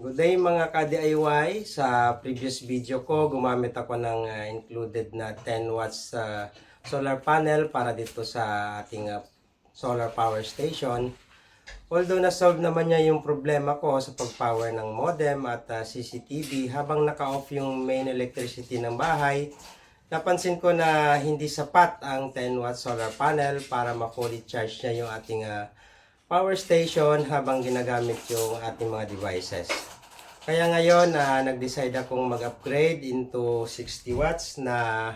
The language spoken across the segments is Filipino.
Good day mga ka-DIY. Sa previous video ko, gumamit ako ng included na 10 watts solar panel para dito sa ating solar power station. Although na-solve naman niya yung problema ko sa pag-power ng modem at CCTV habang naka-off yung main electricity ng bahay, napansin ko na hindi sapat ang 10 watts solar panel para ma-fully charge niya yung ating power station habang ginagamit yung ating mga devices. Kaya ngayon, nag-decide akong mag-upgrade into 60 watts na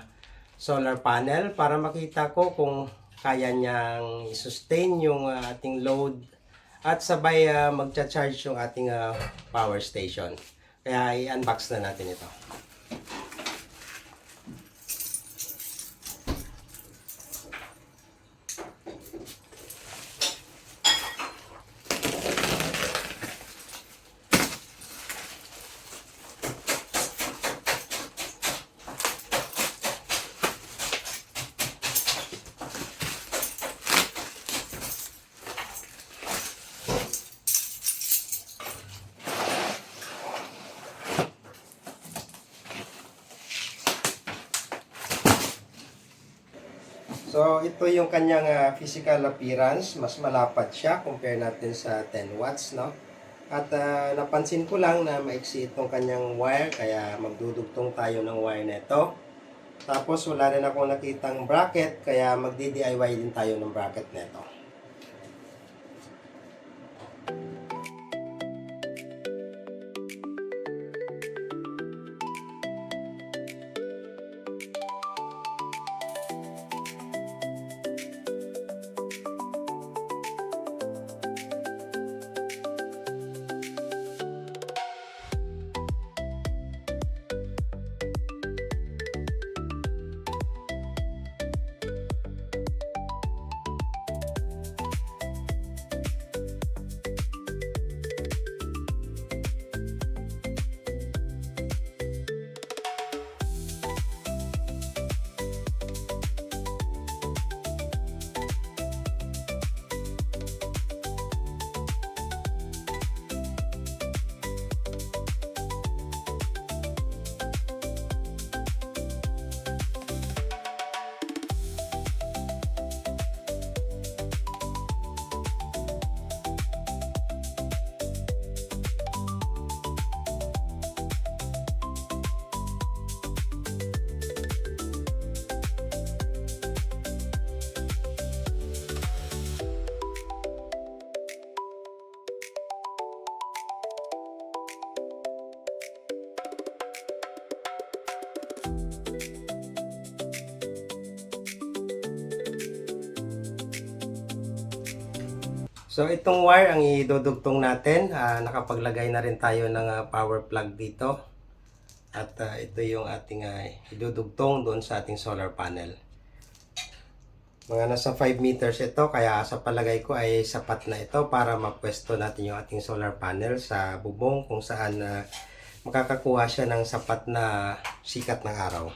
solar panel para makita ko kung kaya niyang i-sustain yung ating load at sabay magcha-charge yung ating power station. Kaya i-unbox na natin ito. So, ito yung kanyang physical appearance. Mas malapad siya compare natin sa 10 watts, no? At napansin ko lang na maiksi itong kanyang wire, kaya magdudugtong tayo ng wire nito. Tapos, wala rin akong nakitang bracket, kaya magdi-DIY din tayo ng bracket nito. So, itong wire ang idudugtong natin. Nakapaglagay na rin tayo ng power plug dito. At ito yung ating idudugtong doon sa ating solar panel. Mga nasa 5 meters ito, kaya sa palagay ko ay sapat na ito para mapwesto natin yung ating solar panel sa bubong kung saan makakakuha siya ng sapat na sikat ng araw.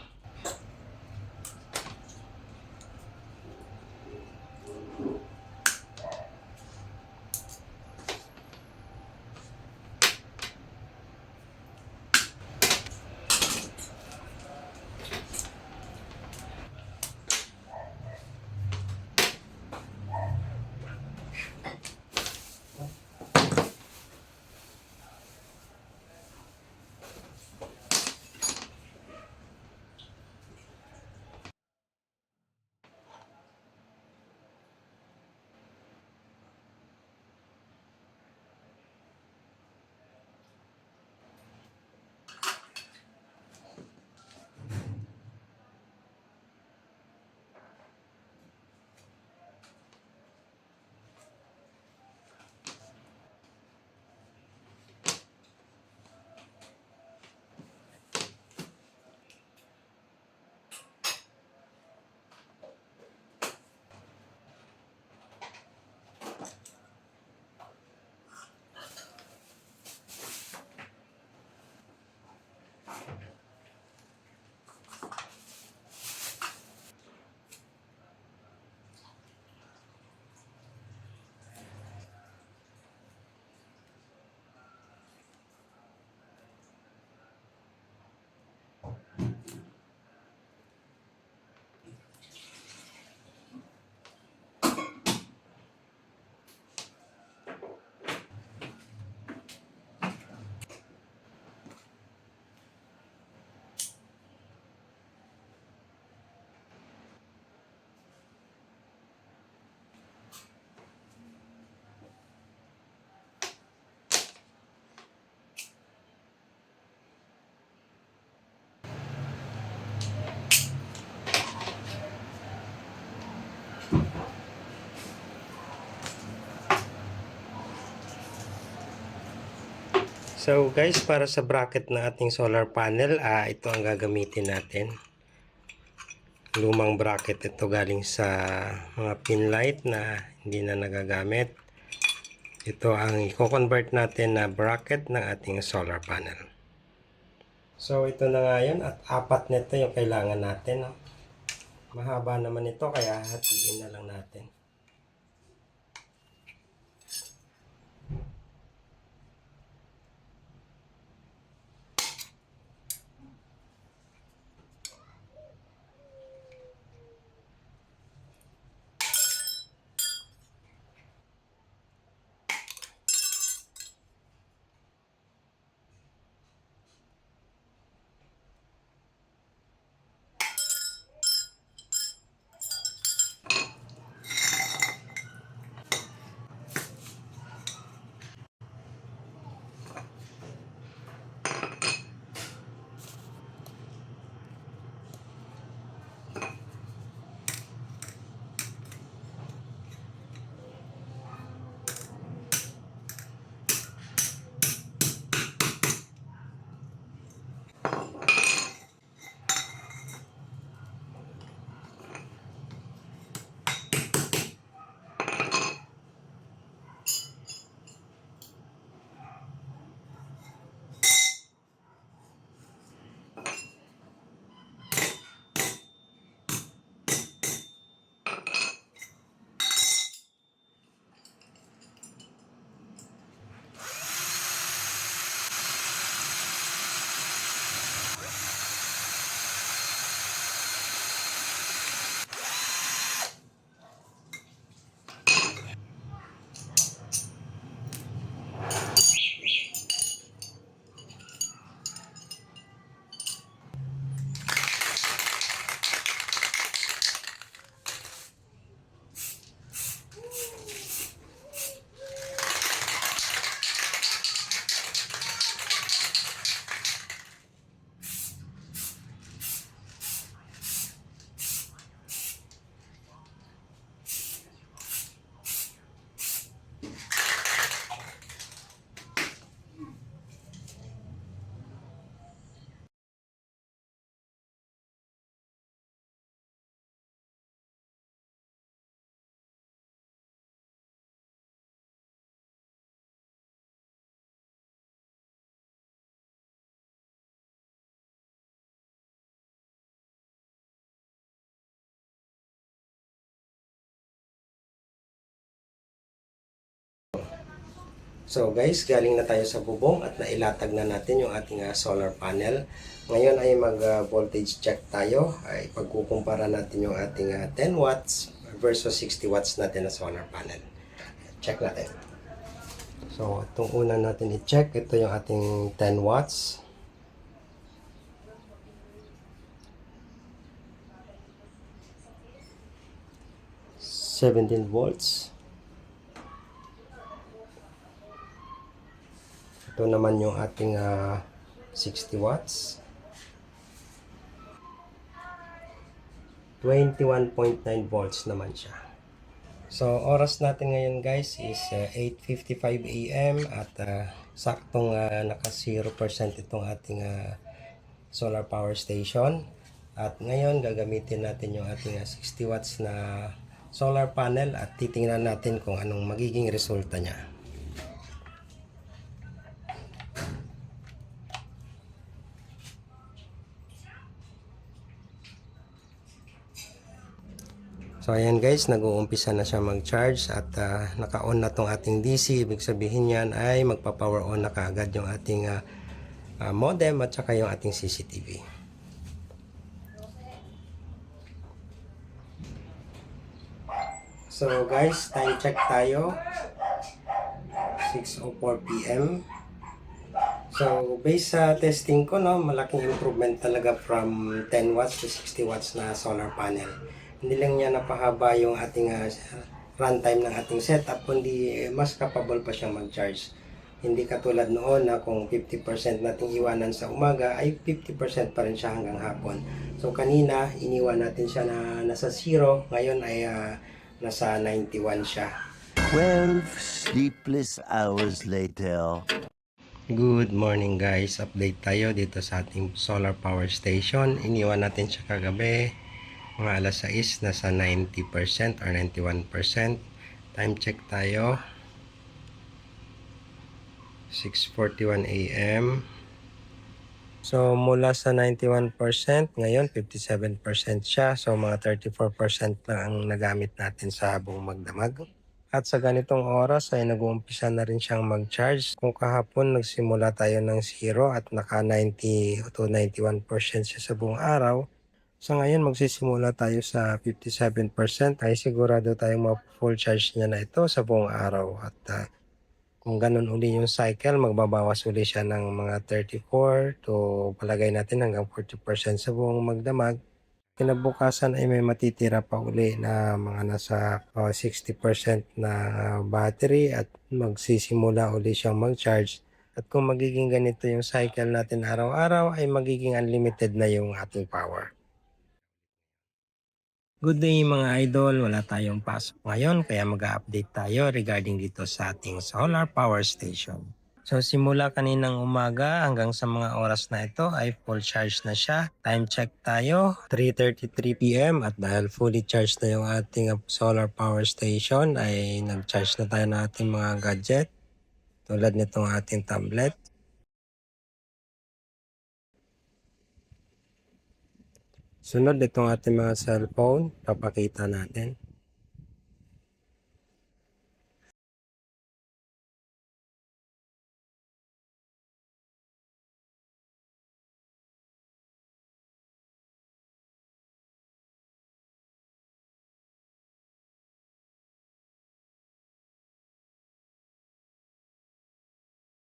So guys, para sa bracket na ating solar panel, ito ang gagamitin natin. Lumang bracket ito, galing sa mga pin light na hindi na nagagamit. Ito ang i-convert natin na bracket ng ating solar panel. So ito na nga yun, at 4 nito yung kailangan natin. No? Mahaba naman ito, kaya hatiin na lang natin. So guys, galing na tayo sa bubong at nailatag na natin yung ating solar panel. Ngayon ay mag-voltage check tayo. Ay pagkukumpara natin yung ating 10 watts versus 60 watts natin na solar panel. Check natin. So itong una natin i-check, ito yung ating 10 watts. $17 volts. Ito naman yung ating 60 watts. 21.9 volts naman siya. So, oras natin ngayon guys is 8:55 AM at saktong naka 0% itong ating solar power station. At ngayon gagamitin natin yung ating 60 watts na solar panel at titingnan natin kung anong magiging resulta niya. So ayan guys, nag-uumpisa na siya mag-charge at naka-on na tong ating DC. Ibig sabihin yan ay magpa-power on na kaagad yung ating modem at saka yung ating CCTV. So guys, time check tayo. 6:04 PM. So based sa testing ko, no, malaking improvement talaga from 10 watts to 60 watts na solar panel. Hindi lang niya napahaba yung ating runtime ng ating setup, kundi mas capable pa siyang mag-charge. Hindi katulad noon na kung 50% nating iwanan sa umaga, ay 50% pa rin siya hanggang hapon. So kanina, iniwan natin siya na nasa 0, ngayon ay nasa 91 siya. 12 sleepless hours later. Good morning guys, update tayo dito sa ating solar power station. Iniwan natin siya kagabi, mga alas 6, nasa 90% or 91%. Time check tayo, 6:41 AM. So mula sa 91%, ngayon 57% siya. So mga 34% lang ang nagamit natin sa buong magdamag. At sa ganitong oras ay nag-uumpisa na rin siyang mag-charge. Kung kahapon nagsimula tayo ng 0 at naka 90 to 91% siya sa buong araw, sa ngayon magsisimula tayo sa 57%, ay sigurado tayong ma-full charge niya na ito sa buong araw. At kung ganun uli yung cycle, magbabawas uli siya ng mga 34 to palagay natin hanggang 40% sa buong magdamag. Kinabukasan ay may matitira pa uli na mga nasa 60% na battery at magsisimula uli siyang mag-charge. At kung magiging ganito yung cycle natin araw-araw ay magiging unlimited na yung ating power. Good day mga idol, wala tayong pasok ngayon kaya mag-update tayo regarding dito sa ating solar power station. So simula kaninang umaga hanggang sa mga oras na ito ay full charge na siya. Time check tayo, 3:33 PM at dahil fully charged na yung ating solar power station ay nag-charge na tayo ng ating mga gadget tulad nitong ating tablet. Sunod itong ating mga cellphone, papakita natin.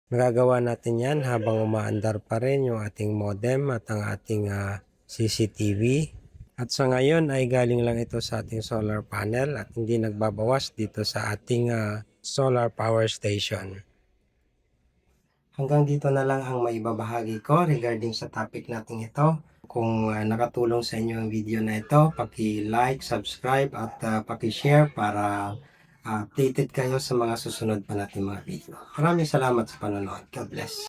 Magagawa natin yan habang umaandar pa rin yung ating modem at ang ating CCTV. At sa ngayon ay galing lang ito sa ating solar panel at hindi nagbabawas dito sa ating solar power station. Hanggang dito na lang ang maibabahagi ko regarding sa topic natin ito. Kung nakatulong sa inyo ang video na ito, paki-like, subscribe at paki-share para updated kayo sa mga susunod pa natin mga video. Maraming salamat sa panonood. God bless.